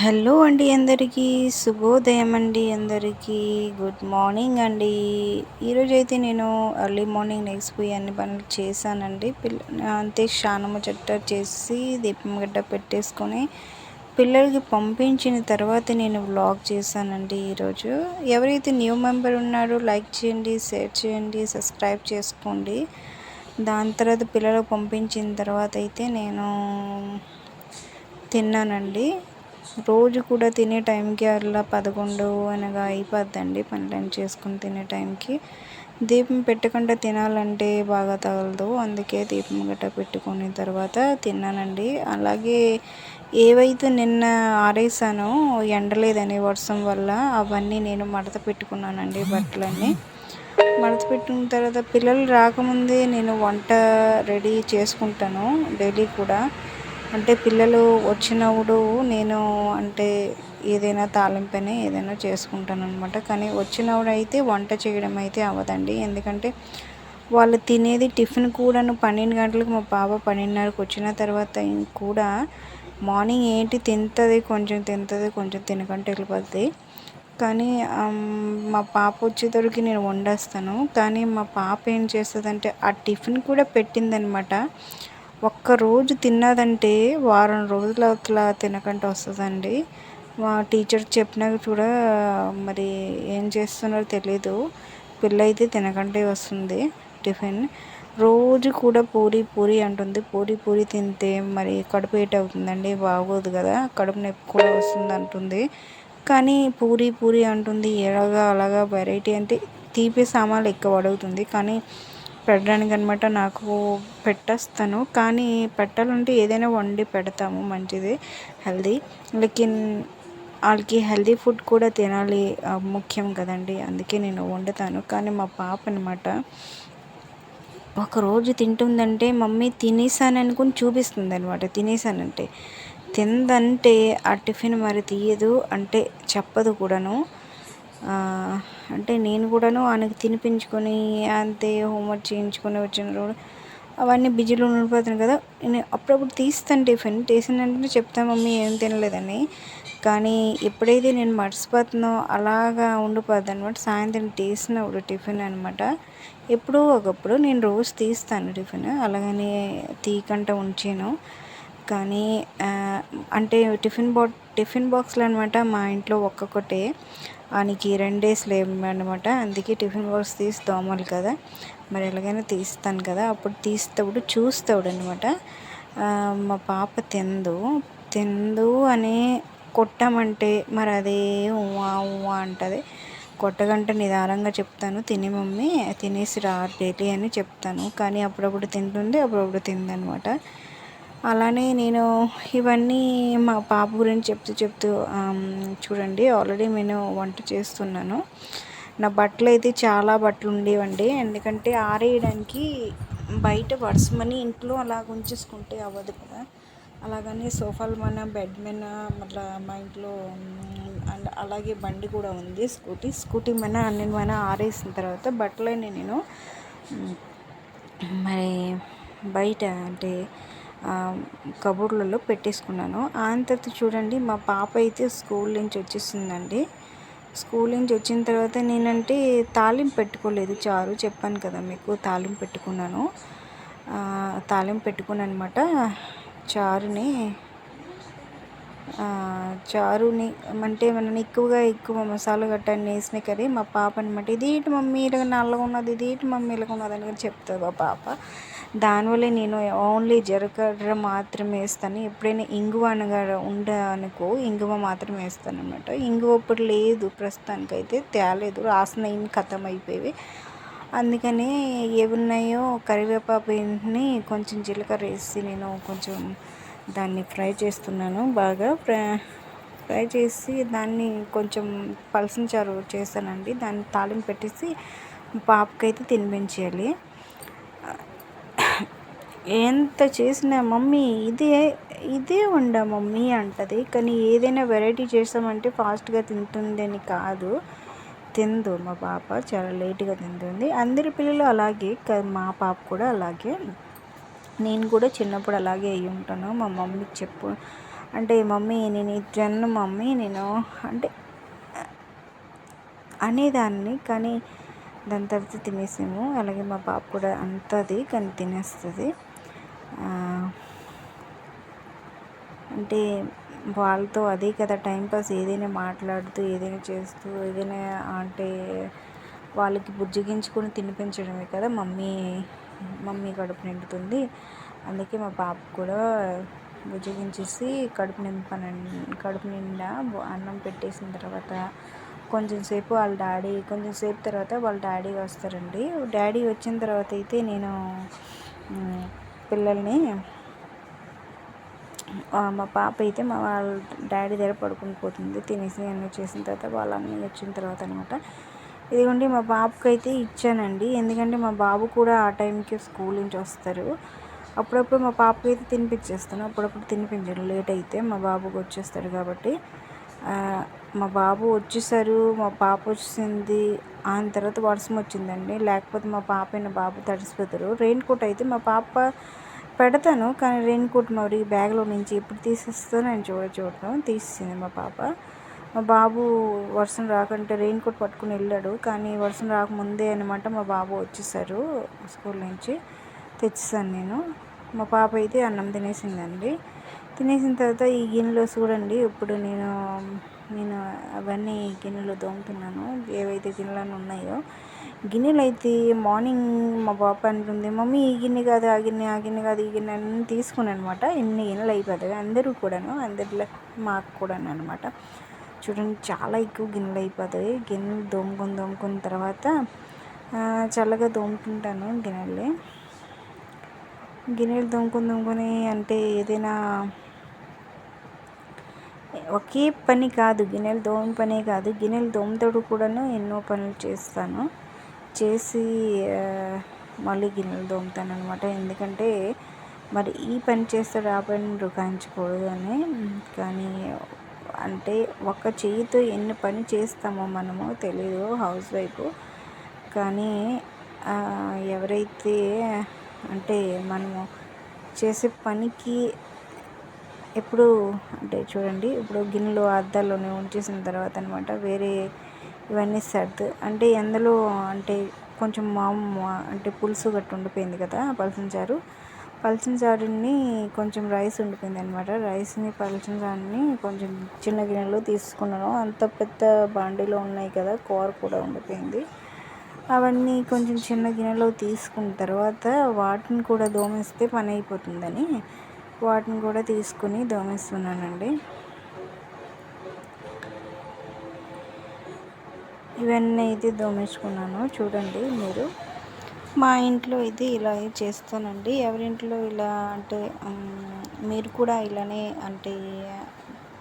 Hello అండి అందరికీ శుభోదయం అండి అందరికీ గుడ్ మార్నింగ్ అండి. ఈరోజైతే నేను ఎర్లీ మార్నింగ్ లేచిపోయి అన్ని పనులు చేశానండి. అంతే స్నానము చెట్ట చేసి దీపం గడ్డ పెట్టేసుకొని పిల్లలకి పంపించిన తర్వాత నేను వ్లాగ్ చేశానండి ఈరోజు. ఎవరైతే న్యూ మెంబర్ ఉన్నారో లైక్ చేయండి, షేర్ చేయండి, సబ్స్క్రైబ్ చేసుకోండి. దాని తర్వాత పిల్లలకు పంపించిన తర్వాత అయితే నేను తిన్నానండి. రోజు కూడా తినే టైంకి అలా 11 అనగా అయిపోద్దండి పనులన్నీ చేసుకుని తినే టైంకి. దీపం పెట్టకుండా తినాలంటే బాగా తగలదు, అందుకే దీపం గట్ట పెట్టుకున్న తర్వాత తిన్నానండి. అలాగే ఏవైతే నిన్న ఆరేసానో ఎండలేదని వర్షం వల్ల అవన్నీ నేను మడత పెట్టుకున్నానండి. బట్టలన్నీ మడత పెట్టుకున్న తర్వాత పిల్లలు రాకముందే నేను వంట రెడీ చేసుకుంటాను డైలీ కూడా. అంటే పిల్లలు వచ్చినప్పుడు నేను ఏదైనా తాలింపని ఏదైనా చేసుకుంటాను అనమాట. కానీ వచ్చినప్పుడు అయితే వంట చేయడం అయితే అవ్వదండి. ఎందుకంటే వాళ్ళు తినేది టిఫిన్ కూడాను 12 గంటలకు, మా పాప 12:30కి వచ్చిన తర్వాత కూడా మార్నింగ్ ఏంటి తింటుంది, కొంచెం తింటుంది, కొంచెం తినకుండా వెళ్ళిపోద్ది. కానీ మా పాప వచ్చేసరికి నేను వండేస్తాను. కానీ మా పాప ఏం చేస్తుందంటే ఆ టిఫిన్ కూడా పెట్టిందనమాట. ఒక్కరోజు తిన్నదంటే వారం రోజులు అట్లా తినకుండా వస్తుందండి. మా టీచర్ చెప్పినా కూడా మరి ఏం చేస్తున్నారో తెలీదు, పిల్ల అయితే తినకంటే వస్తుంది టిఫిన్. రోజు కూడా పూరి పూరి అంటుంది. పూరి పూరి తింటే మరి కడుపు ఏట అవుతుందండి, బాగోదు కదా, కడుపు నొప్పి కూడా వస్తుంది అంటుంది. కానీ పూరి పూరి అంటుంది. ఎలాగా అలాగా వెరైటీ అంటే తీపి సామాన్లు ఎక్కువ అడుగుతుంది. కానీ పెట్టడానికి అనమాట నాకు పెట్టేస్తాను. కానీ పెట్టాలంటే ఏదైనా వండి పెడతాము, మంచిది, హెల్దీ. లేకిన్ వాళ్ళకి హెల్దీ ఫుడ్ కూడా తినాలి, ముఖ్యం కదండి. అందుకే నేను వండుతాను. కానీ మా పాప అనమాట ఒకరోజు తింటుందంటే మమ్మీ తినేసాను అనుకుని చూపిస్తుంది అనమాట. తినేసానంటే తిందంటే ఆ టిఫిన్ మరి తీయదు, అంటే చెప్పదు కూడాను. అంటే నేను కూడాను ఆయనకు తినిపించుకొని అంతే హోంవర్క్ చేయించుకొని వచ్చిన అవన్నీ బిజీలో ఉండిపోతాను కదా. నేను అప్పుడప్పుడు తీస్తాను టిఫిన్. తీసినంటే చెప్తాను మమ్మీ ఏం తినలేదని. కానీ ఎప్పుడైతే నేను మర్చిపోతున్నో అలాగా ఉండిపోద్ది అనమాట. సాయంత్రం తీసినప్పుడు టిఫిన్ అనమాట. ఎప్పుడో ఒకప్పుడు నేను రోజు తీస్తాను టిఫిన్, అలాగని తీయకుండా ఉంచాను. కానీ అంటే టిఫిన్ బాక్స్లు అనమాట మా ఇంట్లో ఒక్కొక్కటే, ఆయనకి 2 డేస్ లేవన్నమాట. అందుకే టిఫిన్ బాక్స్ తీసి దోమలు కదా, మరి ఎలాగైనా తీస్తాను కదా. అప్పుడు తీస్తాడు చూస్తాడు అనమాట. మా పాప తిందు అని కొట్టామంటే మరి అదే ఉవ్వా ఉవ్వా అంటుంది. కొట్టగంట నిదానంగా చెప్తాను, తిని మమ్మీ తినేసి రా డైలీ అని చెప్తాను. కానీ అప్పుడప్పుడు తింటుంది, అప్పుడప్పుడు తిందనమాట. అలానే నేను ఇవన్నీ మా పాప గురించి చెప్తూ చూడండి, ఆల్రెడీ నేను వంట చేస్తున్నాను. నా బట్టలు అయితే చాలా బట్టలు ఉండేవండి. ఎందుకంటే ఆరేయడానికి బయట వర్షమని ఇంట్లో అలా ఉంచేసుకుంటే అవ్వదు కదా. అలాగని సోఫాల మీద, బెడ్ మీద, మళ్ళీ మా ఇంట్లో అండ్ అలాగే బండి కూడా ఉంది, స్కూటీ మీద అన్ని మీద ఆరేసిన తర్వాత బట్టలని నేను మరి బయట అంటే కబోర్డ్లలో పెట్టేసుకున్నాను. తర్వాత చూడండి, మా పాప అయితే స్కూల్ నుంచి వచ్చేసిందండి. స్కూల్ నుంచి వచ్చిన తర్వాత నేనంటే తాలింపు పెట్టుకోలేదు, చారు చెప్పాను కదా మీకు, తాలింపు పెట్టుకున్నాను. అనమాట. చారుని అంటే మనం ఎక్కువ మసాలా గట్ట వేసిన కర్రీ. మా పాప అనమాట, ఇదేంటి మమ్మీ ఇలా నల్లగా ఉన్నది, ఇదేంటి మమ్మీ ఇలాగ ఉన్నది అని చెప్తుంది మా పాప. దానివల్ల నేను ఓన్లీ జీలకర్ర మాత్రమే వేస్తాను. ఎప్పుడైనా ఇంగువ అనగా అనుకో, ఇంగువ మాత్రమే వేస్తాను అనమాట. ఇంగువ ఇప్పుడు లేదు ప్రస్తుతానికైతే, తేలేదు, రాసిన ఖతం అయిపోయి. అందుకని ఏవి ఉన్నాయో కరివేపాకుని కొంచెం జీలకర్ర వేసి నేను కొంచెం దాన్ని ఫ్రై చేస్తున్నాను. బాగా ఫ్రై చేసి దాన్ని కొంచెం పలసన చారు చేస్తానండి. దాన్ని తాలింపు పెట్టేసి పాపకైతే తినిపించేయాలి. ఎంత చేసినా మమ్మీ ఇదే ఉండా మమ్మీ అంటది. కానీ ఏదైనా వెరైటీ చేస్తామంటే ఫాస్ట్గా తింటుంది అని కాదు, తిందు. మా పాప చాలా లేట్గా తింటుంది. అందరి పిల్లలు అలాగే, మా పాప కూడా అలాగే. నేను కూడా చిన్నప్పుడు అలాగే అయ్యి ఉంటాను. మా మమ్మీకి అంటే మమ్మీ నేను ఇది తిన్ను మమ్మీ నేను అంటే అనేదాన్ని, కానీ దాని తర్వాత తినేసాము. అలాగే మా పాప కూడా అంతది కానీ తినేస్తుంది. అంటే వాళ్ళతో అదే కదా టైంపాస్, ఏదైనా మాట్లాడుతూ ఏదైనా చేస్తూ ఏదైనా అంటే వాళ్ళకి బుజ్జగించుకొని తినిపించడమే కదా మమ్మీ కడుపు నిండుతుంది. అందుకే మా పాప కూడా బుజ్జగించేసి కడుపు నిండా అన్నం పెట్టేసిన తర్వాత కొంచెం సేపు తర్వాత వాళ్ళ డాడీ వస్తారండి. డాడీ వచ్చిన తర్వాత అయితే నేను పిల్లల్ని మా పాప అయితే వాళ్ళ డాడీ దగ్గర పడుకుని పోతుంది. తినేసి అన్నీ చేసిన తర్వాత వాళ్ళన్నీ వచ్చిన తర్వాత అనమాట. ఇదిగోండి మా బాబుకి అయితే ఇచ్చానండి, ఎందుకంటే మా బాబు కూడా ఆ టైంకి స్కూల్ నుంచి వస్తారు. అప్పుడప్పుడు మా పాపకి అయితే తినిపించేస్తాను, అప్పుడప్పుడు తినిపించాను లేట్ అయితే మా బాబుకి వచ్చేస్తాడు కాబట్టి. మా బాబు వచ్చేసారు, మా పాప వచ్చింది, ఆ తర్వాత వర్షం వచ్చిందండి. లేకపోతే మా పాప బాబు తడిసిపోతారు. రెయిన్ కోట్ అయితే మా పాప పెడతాను, కానీ రెయిన్ కోట్ మరి బ్యాగ్లో నుంచి ఎప్పుడు తీసేస్తానో నేను చూడటం తీసేసింది మా పాప. మా బాబు వర్షం రాకంటే రెయిన్ కోట్ పట్టుకుని వెళ్ళాడు, కానీ వర్షం రాకముందే అనమాట మా బాబు వచ్చేసారు స్కూల్ నుంచి. తెచ్చేసాను నేను. మా పాప అయితే అన్నం తినేసిందండి. తినేసిన తర్వాత ఈ గిన్నెలో చూడండి, ఇప్పుడు నేను అవన్నీ గిన్నెలు తోముతున్నాను, ఏవైతే గిన్నెలు ఉన్నాయో. గిన్నెలు అయితే మార్నింగ్ మా పాప అంటుంది, మమ్మీ ఈ గిన్నె కాదు ఆ గిన్నె కాదు ఈ గిన్నె అన్నీ తీసుకుని అనమాట. ఇన్ని గిన్నెలు అయిపోతాయి అందరూ కూడాను, అందరిలో మాకు కూడా అనమాట. చూడండి చాలా ఎక్కువ గిన్నెలు అయిపోతాయి. గిన్నెలు తోముకున్న తర్వాత చల్లగా తోముకుంటాను గిన్నెలు తోముకొని అంటే ఏదైనా ఒకే పని కాదు, గిన్నెలు తోమ పనే కాదు, గిన్నెలు తోముతాడు కూడాను ఎన్నో పనులు చేస్తాను. చేసి మళ్ళీ గిన్నెలు తోముతాను అనమాట. ఎందుకంటే మరి ఈ పని చేస్తాడు ఆ పని రుకాయించకూడదు అని. కానీ అంటే ఒక చేయితో ఎన్ని పని చేస్తామో మనము తెలియదు హౌస్ వైఫ్. కానీ ఎవరైతే అంటే మనము చేసే పనికి ఎప్పుడు అంటే చూడండి, ఇప్పుడు గిన్నెలు అద్దాల్లోనే ఉంచేసిన తర్వాత అనమాట వేరే ఇవన్నీ అంటే అందులో అంటే కొంచెం అంటే పులుసు గట్టు ఉండిపోయింది కదా, పలసిన చారుని కొంచెం రైస్ ఉండిపోయింది అనమాట. పలసిన చారుని కొంచెం చిన్న గిన్నెలో తీసుకున్నాను. అంత పెద్ద బాండీలో ఉన్నాయి కదా, కూర కూడా ఉండిపోయింది. అవన్నీ కొంచెం చిన్న గిన్నెలో తీసుకున్న తర్వాత వాటిని కూడా దోమేస్తే పని అయిపోతుందని వాటిని కూడా తీసుకుని దోమేస్తున్నానండి. ఇవన్నీ అయితే దోమేసుకున్నాను. చూడండి మీరు, మా ఇంట్లో ఇది ఇలా చేస్తానండి. ఎవరింట్లో ఇలా అంటే మీరు కూడా ఇలానే అంటే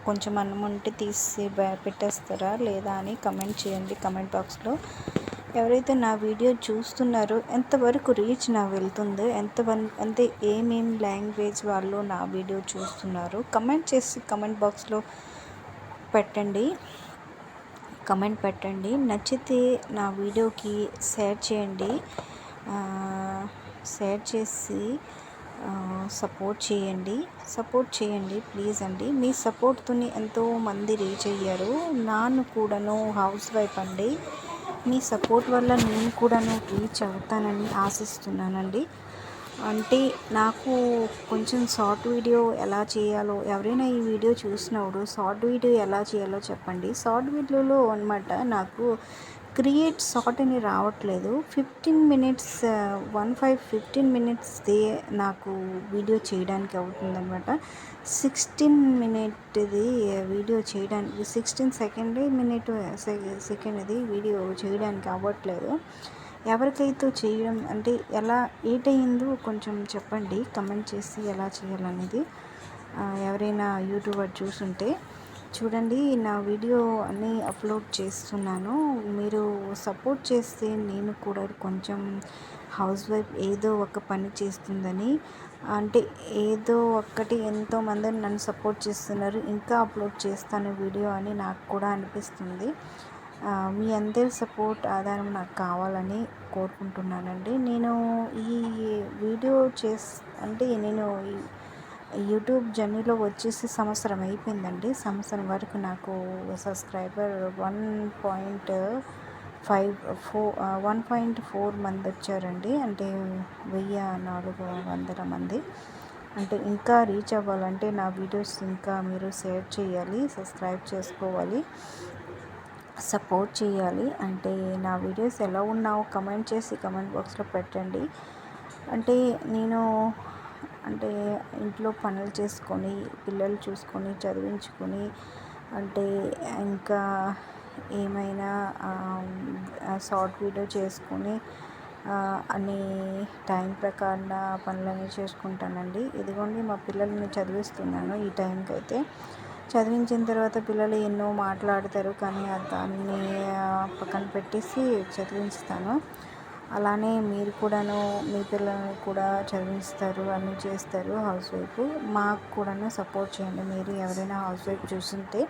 కొంచెం అన్నం ఉంటే తీసి పెట్టేస్తారా లేదా అని కమెంట్ చేయండి కమెంట్ బాక్స్లో. ఎవరైతే నా వీడియో చూస్తున్నారో ఎంతవరకు రీచ్ వెళ్తుందో, అంటే ఏమేమి లాంగ్వేజ్ వాళ్ళు నా వీడియో చూస్తున్నారు కమెంట్ చేసి కమెంట్ బాక్స్లో కమెంట్ పెట్టండి. నచ్చితే నా వీడియోకి షేర్ చేయండి, షేర్ చేసి సపోర్ట్ చేయండి ప్లీజ్ అండి. మీ సపోర్ట్తో ఎంతోమంది రీచ్ అయ్యారు. నాను కూడాను హౌస్ వైఫ్ అండి. మీ సపోర్ట్ వల్ల నేను కూడాను రీచ్ అవుతానని ఆశిస్తున్నానండి. అంటే నాకు కొంచెం షార్ట్ వీడియో ఎలా చేయాలో, ఎవరైనా ఈ వీడియో చూసినప్పుడు షార్ట్ వీడియో ఎలా చేయాలో చెప్పండి. షార్ట్ వీడియోలో అనమాట నాకు క్రియేట్ షార్ట్ అని రావట్లేదు. 15 మినిట్స్ది నాకు వీడియో చేయడానికి అవుతుందన్నమాట. 16 మినిట్ది వీడియో చేయడానికి 16 సెకండ్ది వీడియో చేయడానికి అవ్వట్లేదు. ఎవరికైతే చేయడం అంటే ఏటయిందో కొంచెం చెప్పండి కమెంట్ చేసి ఎలా చేయాలనేది. ఎవరైనా యూట్యూబర్ చూసుంటే చూడండి, నా వీడియో అన్నీ అప్లోడ్ చేస్తున్నాను. మీరు సపోర్ట్ చేస్తే నేను కూడా కొంచెం హౌస్ వైఫ్ ఏదో ఒక పని చేస్తుందని, అంటే ఏదో ఒక్కటి ఎంతోమంది నన్ను సపోర్ట్ చేస్తున్నారు, ఇంకా అప్లోడ్ చేస్తాను వీడియో అని నాకు కూడా అనిపిస్తుంది. మీ అందరి సపోర్ట్ ఆధారం నాకు కావాలని కోరుకుంటున్నానండి. నేను ఈ వీడియో అంటే నేను యూట్యూబ్ జర్నీలో వచ్చేసి సంవత్సరం అయిపోయిందండి. సంవత్సరం వరకు నాకు సబ్స్క్రైబర్ 1.4 మంది వచ్చారండి. అంటే 1400 మంది. అంటే ఇంకా రీచ్ అవ్వాలంటే నా వీడియోస్ ఇంకా మీరు షేర్ చేయాలి, సబ్స్క్రైబ్ చేసుకోవాలి, సపోర్ట్ చేయాలి. అంటే నా వీడియోస్ ఎలా ఉన్నావో కమెంట్ చేసి కమెంట్ బాక్స్లో పెట్టండి. అంటే నేను ఇంట్లో పనులు చేసుకొని పిల్లలు చూసుకొని చదివించుకొని అంటే ఇంకా ఏమైనా షార్ట్ వీడియో చేసుకొని అన్ని టైం ప్రకారం పనులన్నీ చేసుకుంటానండి. ఇదిగోండి మా పిల్లల్ని చదివిస్తున్నాను. ఈ టైంకి అయితే చదివించిన తర్వాత పిల్లలు ఎన్నో మాట్లాడతారు, కానీ దాన్ని పక్కన పెట్టేసి చదివిస్తాను. అలానే మీరు కూడాను మీ పిల్లల్ని కూడా చదివిస్తారు, అన్నీ చేస్తారు. హౌస్ వైఫ్ మాకు కూడాను సపోర్ట్ చేయండి. మీరు ఎవరైనా హౌస్ వైఫ్ చూస్తుంటే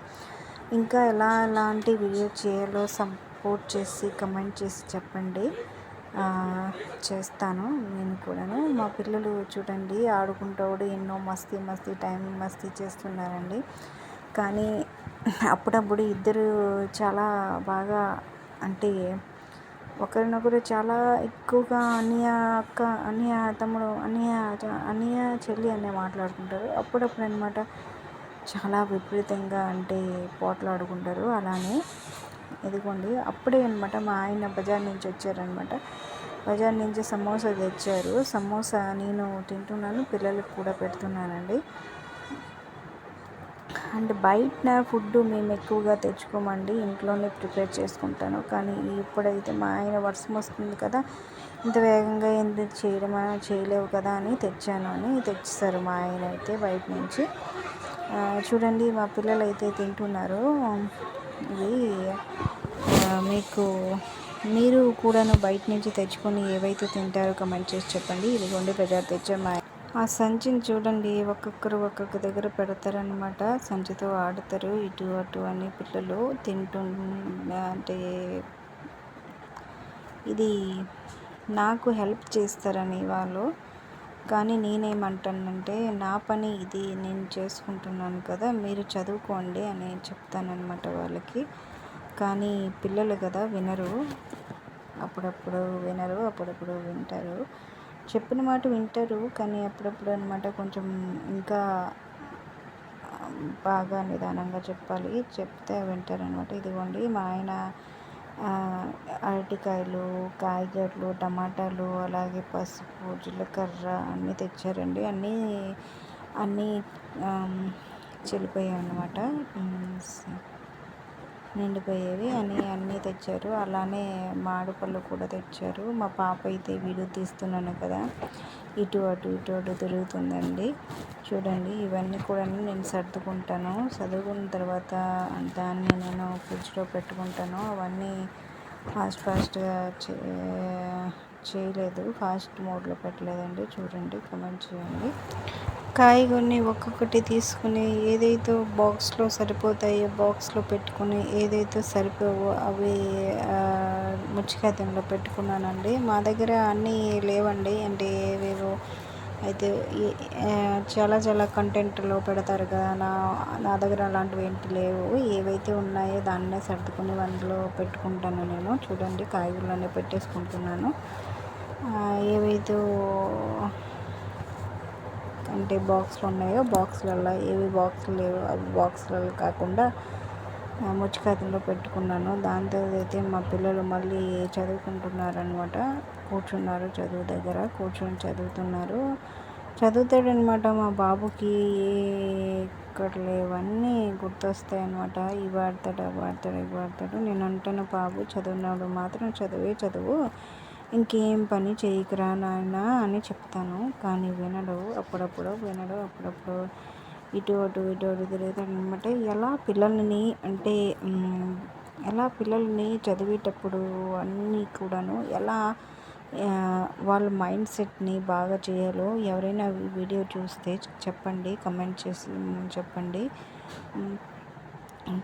ఇంకా ఎలాంటి వీడియో చేయాలో సపోర్ట్ చేసి కమెంట్ చేసి చెప్పండి. చేస్తాను నేను కూడాను. మా పిల్లలు చూడండి ఆడుకుంటూ ఎన్నో మస్తీ చేస్తున్నారండి. కానీ అప్పుడప్పుడు ఇద్దరు చాలా బాగా అంటే ఒకరినొకరు చాలా ఎక్కువగా అన్నయ్య అక్క, అన్నయ్య తమ్ముడు, అన్నయ్య చెల్లి అనే మాట్లాడుకుంటారు. అప్పుడప్పుడు అనమాట చాలా విపరీతంగా అంటే పోట్లాడుకుంటారు. అలానే ఇదిగోండి అప్పుడే అనమాట మా ఆయన బజార్ నుంచి వచ్చారనమాట. బజార్ నుంచి సమోసా తెచ్చారు. సమోసా నేను తింటున్నాను, పిల్లలకు కూడా పెడుతున్నానండి. అండ్ బయట ఫుడ్ మేము ఎక్కువగా తెచ్చుకోమండి, ఇంట్లోనే ప్రిపేర్ చేసుకుంటాను. కానీ ఇప్పుడైతే మా ఆయన వర్షం వస్తుంది కదా, ఇంత వేగంగా ఎందుకు చేయలేవు కదా అని తెచ్చేసారు మా ఆయన అయితే బయట నుంచి. చూడండి మా పిల్లలు అయితే తింటున్నారు. ఇది మీరు కూడాను బయట నుంచి తెచ్చుకొని ఏవైతే తింటారో కమెంట్ చేసి చెప్పండి. ఇదిగోండి బజార్ తెచ్చా మా ఆ సంచిని చూడండి, ఒక్కొక్క దగ్గర పెడతారనమాట. సంచితో ఆడతారు ఇటు అటు అని పిల్లలు అంటే ఇది నాకు హెల్ప్ చేస్తారని వాళ్ళు. కానీ నేనేమంటానంటే నా పని ఇది, నేను చేసుకుంటున్నాను కదా, మీరు చదువుకోండి అని చెప్తానన్నమాట వాళ్ళకి. కానీ పిల్లలు కదా వినరు, అప్పుడప్పుడు వినరు, అప్పుడప్పుడు వింటారు. చెప్పిన మాట వింటారు, కానీ అప్పుడప్పుడు అనమాట కొంచెం ఇంకా బాగా నిదానంగా చెప్పాలి, చెప్తే వింటారనమాట. ఇదిగోండి మా ఆయన అరటికాయలు, కాయగూరలు, టమాటాలు, అలాగే పసుపు, జీలకర్ర అన్నీ తెచ్చారండి. అన్నీ చెల్లిపోయాయి అన్నమాట, నిండిపోయేవి అన్నీ తెచ్చారు. అలానే మామిడిపళ్ళు కూడా తెచ్చారు. మా పాప అయితే వీడియో తీస్తున్నాను కదా, ఇటు అటు తిరుగుతుందండి. చూడండి ఇవన్నీ కూడా నేను సర్దుకుంటాను. చదువుకున్న తర్వాత దాన్ని నేను ఫ్రిడ్జ్లో పెట్టుకుంటాను. అవన్నీ ఫాస్ట్గా చేయలేదు, ఫాస్ట్ మోడ్లో పెట్టలేదండి. చూడండి, కమెంట్ చేయండి. కాయగూరని ఒక్కొక్కటి తీసుకుని ఏదైతే బాక్స్లో సరిపోతాయో బాక్స్లో పెట్టుకుని, ఏదైతే సరిపోవో అవి ముచ్చికాతంలో పెట్టుకున్నానండి. మా దగ్గర అన్నీ లేవండి, అంటే ఏవేవో అయితే చాలా కంటెంట్లో పెడతారు కదా, నా దగ్గర అలాంటివి ఏంటి లేవు. ఏవైతే ఉన్నాయో దాన్నే సర్దుకుని అందులో పెట్టుకుంటాను నేను. చూడండి కాయగూరలన్నీ పెట్టేసుకుంటున్నాను. ఏవైతే అంటే బాక్స్లు ఉన్నాయో బాక్స్లలో, ఏవి బాక్సులు లేవో అవి బాక్స్లలో కాకుండా ముచ్చికాతంలో పెట్టుకున్నాను. దాంతో అయితే మా పిల్లలు మళ్ళీ చదువుకుంటున్నారనమాట. కూర్చున్నారు, చదువు దగ్గర కూర్చొని చదువుతాడనమాట. మా బాబుకి ఇక్కడ లేవన్నీ గుర్తొస్తాయి అనమాట. ఇవి వాడతాడు, ఇవి వాడతాడు. నేను అంటాను, బాబు చదువున్నాడు మాత్రం చదువు, ఇంకేం పని చేయకురా నాయన అని చెప్తాను. కానీ వినడు, అప్పుడప్పుడు ఇటు అటు తిరుగుతాడు అనమాట. ఎలా పిల్లల్ని చదివేటప్పుడు అన్నీ కూడాను ఎలా వాళ్ళ మైండ్ సెట్ని బాగా చేయాలో ఎవరైనా వీడియో చూస్తే చెప్పండి, కమెంట్ చేసి చెప్పండి.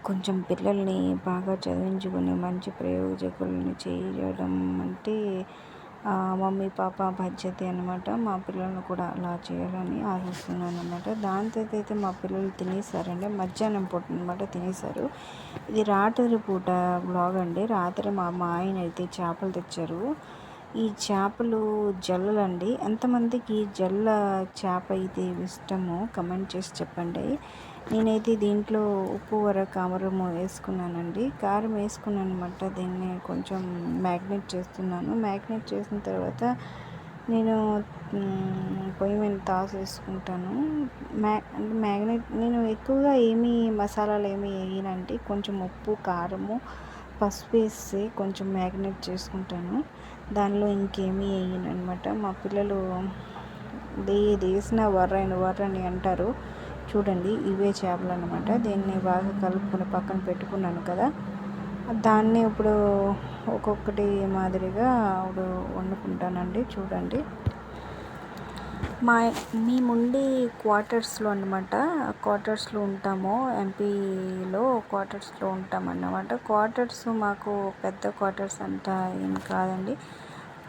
కొంచెం పిల్లల్ని బాగా చదివించుకొని మంచి ప్రయోజకుల్ని చేయడం అంటే మమ్మీ పాప పద్ధతి అనమాట. మా పిల్లలను కూడా అలా చేయాలని ఆశిస్తున్నాను అనమాట. దాంతో అయితే మా పిల్లలు తినేసారండి. మధ్యాహ్నం పూట అనమాట తినేసారు. ఇది రాత్రి పూట బ్లాగ్ అండి. రాత్రి మా ఆయన అయితే చేపలు తెచ్చారు. ఈ చేపలు జల్లలండి. ఎంతమందికి జల్ల చేప అయితే ఇష్టమో కమెంట్ చేసి చెప్పండి. నేనైతే దీంట్లో ఉప్పు కారం వేసుకున్నానండి. కారం వేసుకున్నాను అనమాట. దీన్ని కొంచెం మ్యాగ్నేట్ చేస్తున్నాను. మ్యాగ్నేట్ చేసిన తర్వాత నేను పొయ్యి మీద వేసుకుంటాను. అంటే మ్యాగ్నేట్ నేను ఎక్కువగా మసాలాలు వేయనండి. కొంచెం ఉప్పు కారము పసుపు వేసి కొంచెం మ్యాగ్నేట్ చేసుకుంటాను. దానిలో ఇంకేమీ వేయను అనమాట. మా పిల్లలు ఇది వేసిన వర్రని అంటారు. చూడండి ఇవే చేపలు అనమాట. దీన్ని బాగా కలుపుకొని పక్కన పెట్టుకున్నాను కదా, దాన్ని ఇప్పుడు ఒక్కొక్కటి మాదిరిగా ఇప్పుడు వండుకుంటానండి. చూడండి మేముండి క్వార్టర్స్లో అనమాట. క్వార్టర్స్లో ఉంటాము. ఎంపీలో క్వార్టర్స్లో ఉంటామన్నమాట. క్వార్టర్స్ మాకు పెద్ద క్వార్టర్స్ అంతా ఏం కాదండి.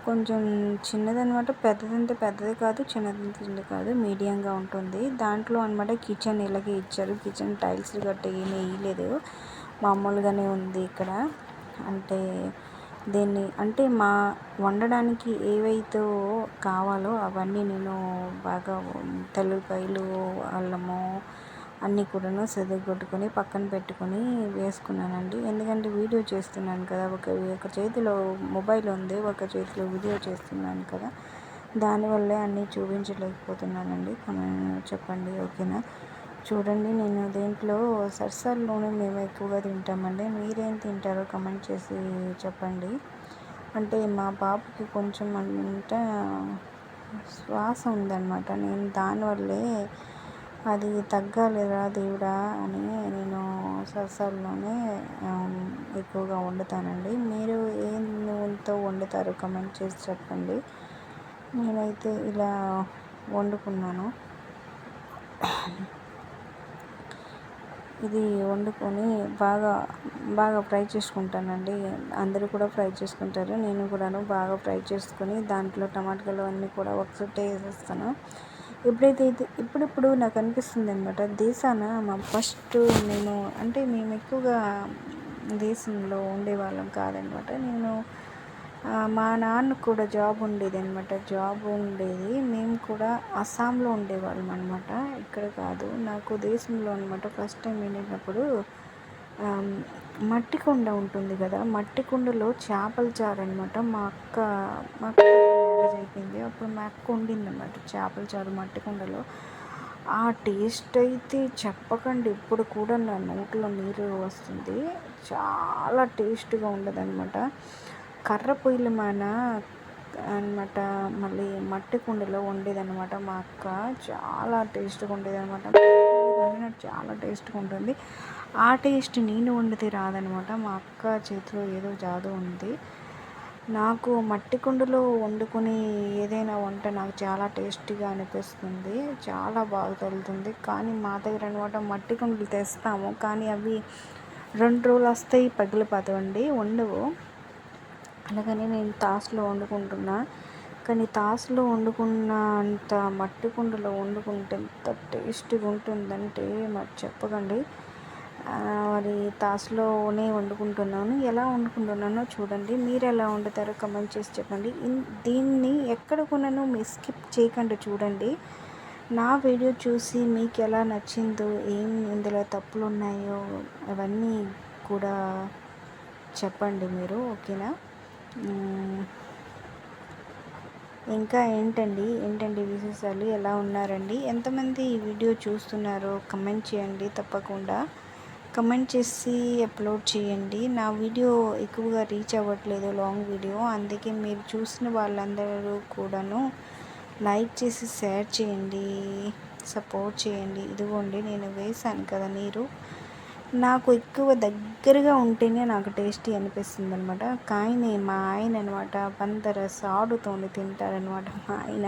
కొంచెం చిన్నదనమాట. పెద్దది కాదు, చిన్నది కాదు, మీడియంగా ఉంటుంది. దాంట్లో అనమాట కిచెన్ ఇలాగే ఇచ్చారు. కిచెన్ టైల్స్ గట్ట ఏమీ వేయలేదు, మామూలుగానే ఉంది ఇక్కడ. అంటే దీన్ని అంటే వండడానికి ఏవైతే కావాలో అవన్నీ నేను బాగా తెల్లపాయలు అల్లము అన్నీ కూడాను కొట్టుకొని పక్కన పెట్టుకొని వేసుకున్నానండి. ఎందుకంటే వీడియో చేస్తున్నాను కదా, ఒక చేతిలో మొబైల్ ఉంది, ఒక చేతిలో వీడియో చేస్తున్నాను కదా, దానివల్లే అన్నీ చూపించలేకపోతున్నానండి. చెప్పండి ఓకేనా. చూడండి నేను దీంట్లో సరసాల్లోనే మేము ఎక్కువగా తింటామండి. మీరేం తింటారో కమెంట్ చేసి చెప్పండి. అంటే మా బాబుకి కొంచెం అంటే శ్వాస ఉందన్నమాట. నేను దానివల్లే అది తగ్గాలిరా దేవుడా అని నేను సరసాల్లోనే ఎక్కువగా వండుతానండి. మీరు ఏ నూనెతో వండుతారో కమెంట్ చేసి చెప్పండి. నేనైతే ఇలా వండుకున్నాను. ఇది వండుకొని బాగా ఫ్రై చేసుకుంటానండి. అందరూ కూడా ఫ్రై చేసుకుంటారు. నేను కూడాను బాగా ఫ్రై చేసుకొని దాంట్లో టమాటాలు అన్నీ కూడా ఒకసారి వేసేస్తాను. ఇప్పుడిప్పుడు నాకు అనిపిస్తుంది అనమాట, ఫస్ట్ మేము ఎక్కువగా దేశంలో ఉండేవాళ్ళం కాదనమాట. మా నాన్నకు కూడా జాబ్ ఉండేది అనమాట. మేము కూడా అస్సాంలో ఉండేవాళ్ళం అనమాట, ఇక్కడ కాదు. నాకు దేశంలో అనమాట ఫస్ట్ టైం వెళ్ళినప్పుడు మట్టి కుండ ఉంటుంది కదా, మట్టి కుండలో చేపల చారు అనమాట. మా అక్క మ్యారేజ్ అయిపోయింది, అప్పుడు మా అక్క వండింది అనమాట చేపల చారు మట్టి కుండలో. ఆ టేస్ట్ అయితే చెప్పకండి, ఇప్పుడు కూడా నా నోట్లో నీరు వస్తుంది. చాలా టేస్ట్గా ఉండదు అనమాట. కర్ర పొయ్యిల మన అనమాట. మళ్ళీ మట్టి కుండలో వండేదనమాట మా అక్క. చాలా టేస్ట్గా ఉండేది అనమాట. చాలా టేస్ట్గా ఉంటుంది. ఆ టేస్ట్ నేను వండితే రాదనమాట. మా అక్క చేతిలో ఏదో జాదు ఉంది. నాకు మట్టి కుండలో వండుకొని ఏదైనా వంట నాకు చాలా టేస్టీగా అనిపిస్తుంది, చాలా బాగా తగులుతుంది. కానీ మా దగ్గర అనమాట మట్టి కుండలు తెస్తాము, కానీ అవి 2 రోజులు వస్తాయి, పగిలిపోతాయండి, ఉండవు. అలాగని నేను తాసులో వండుకుంటున్నా. కానీ తాసులో వండుకున్న అంత మట్టి కుండలో వండుకుంటే ఎంత టేస్టీగా ఉంటుందంటే మరి చెప్పకండి. మరి తాసులోనే వండుకుంటున్నాను. ఎలా వండుకుంటున్నానో చూడండి. మీరు ఎలా వండుతారో కమెంట్ చేసి చెప్పండి. దీన్ని ఎక్కడ కొన్నానో మీరు స్కిప్ చేయకుండా చూడండి. నా వీడియో చూసి మీకు ఎలా నచ్చిందో, ఏం ఇందులో తప్పులు ఉన్నాయో అవన్నీ కూడా చెప్పండి మీరు, ఓకేనా. ఇంకా ఏంటండి విశేషాలు, ఎలా ఉన్నారండి, ఎంతమంది ఈ వీడియో చూస్తున్నారో కమెంట్ చేయండి. తప్పకుండా కమెంట్ చేసి అప్లోడ్ చేయండి. నా వీడియో ఎక్కువగా రీచ్ అవ్వట్లేదు, లాంగ్ వీడియో, అందుకే మీరు చూసిన వాళ్ళందరూ కూడాను లైక్ చేసి షేర్ చేయండి, సపోర్ట్ చేయండి. ఇదిగోండి నేను వేసాను కదా నీరు, నాకు ఎక్కువ దగ్గరగా ఉంటేనే నాకు టేస్టీ అనిపిస్తుంది అనమాట. కానీ మా ఆయన అనమాట పందర సాడుతోని తింటారనమాట మా ఆయన.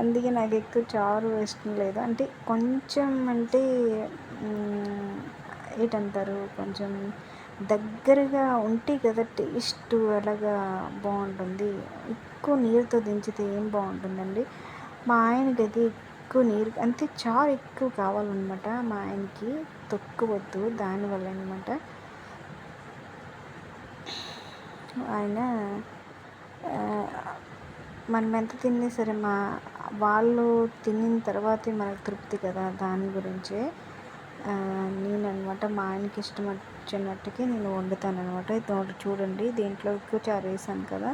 అందుకే నాకు ఎక్కువ చారు ఇష్టం లేదు. అంటే కొంచెం అంటే ఏంటంటారు, కొంచెం దగ్గరగా ఉంటే కదా టేస్ట్ అలాగా బాగుంటుంది. ఎక్కువ నీరుతో దించితే ఏం బాగుంటుందండి. మా ఆయనకైతే ఎక్కువ నీరు అంటే చారు ఎక్కువ కావాలన్నమాట. మా ఆయనకి తొక్కు వద్దు, దానివల్ల అనమాట ఆయన మనం ఎంత తిన్నా సరే వాళ్ళు తినిన తర్వాతే మనకు తృప్తి కదా, దాని గురించే నేననమాట మా ఆయనకి ఇష్టం వచ్చినట్టుకి నేను వండుతాను అనమాట. చూడండి, దీంట్లో ఎక్కువ చారు వేసాను కదా,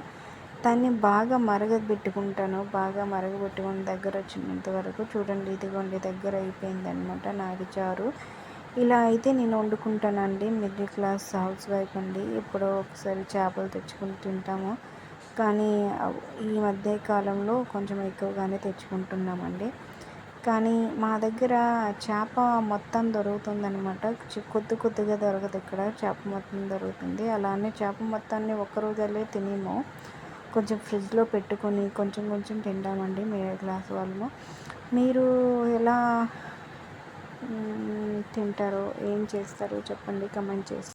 దాన్ని బాగా మరగబెట్టుకుంటాను. బాగా మరగబెట్టుకుని దగ్గర వచ్చినంత వరకు చూడండి, ఇదిగోండి దగ్గర అయిపోయిందనమాట నాది చారు. ఇలా అయితే నేను వండుకుంటానండి. మిడిల్ క్లాస్ హౌస్ వైఫ్ అండి. ఎప్పుడో ఒకసారి చేపలు తెచ్చుకుని తింటాము, కానీ ఈ మధ్య కాలంలో కొంచెం ఎక్కువగానే తెచ్చుకుంటున్నామండి. కానీ మా దగ్గర చేప మొత్తం దొరుకుతుందనమాట. కొద్ది కొద్దిగా దొరకదు, ఇక్కడ చేప మొత్తం దొరుకుతుంది. అలానే చేప మొత్తాన్ని ఒక్కరోజులే తినేము, కొంచెం ఫ్రిడ్జ్లో పెట్టుకొని కొంచెం కొంచెం తింటామండి మిడిల్ క్లాస్ వాళ్ళము. మీరు ఎలా తింటారో, ఏం చేస్తారో చెప్పండి, కమెంట్ చేసి.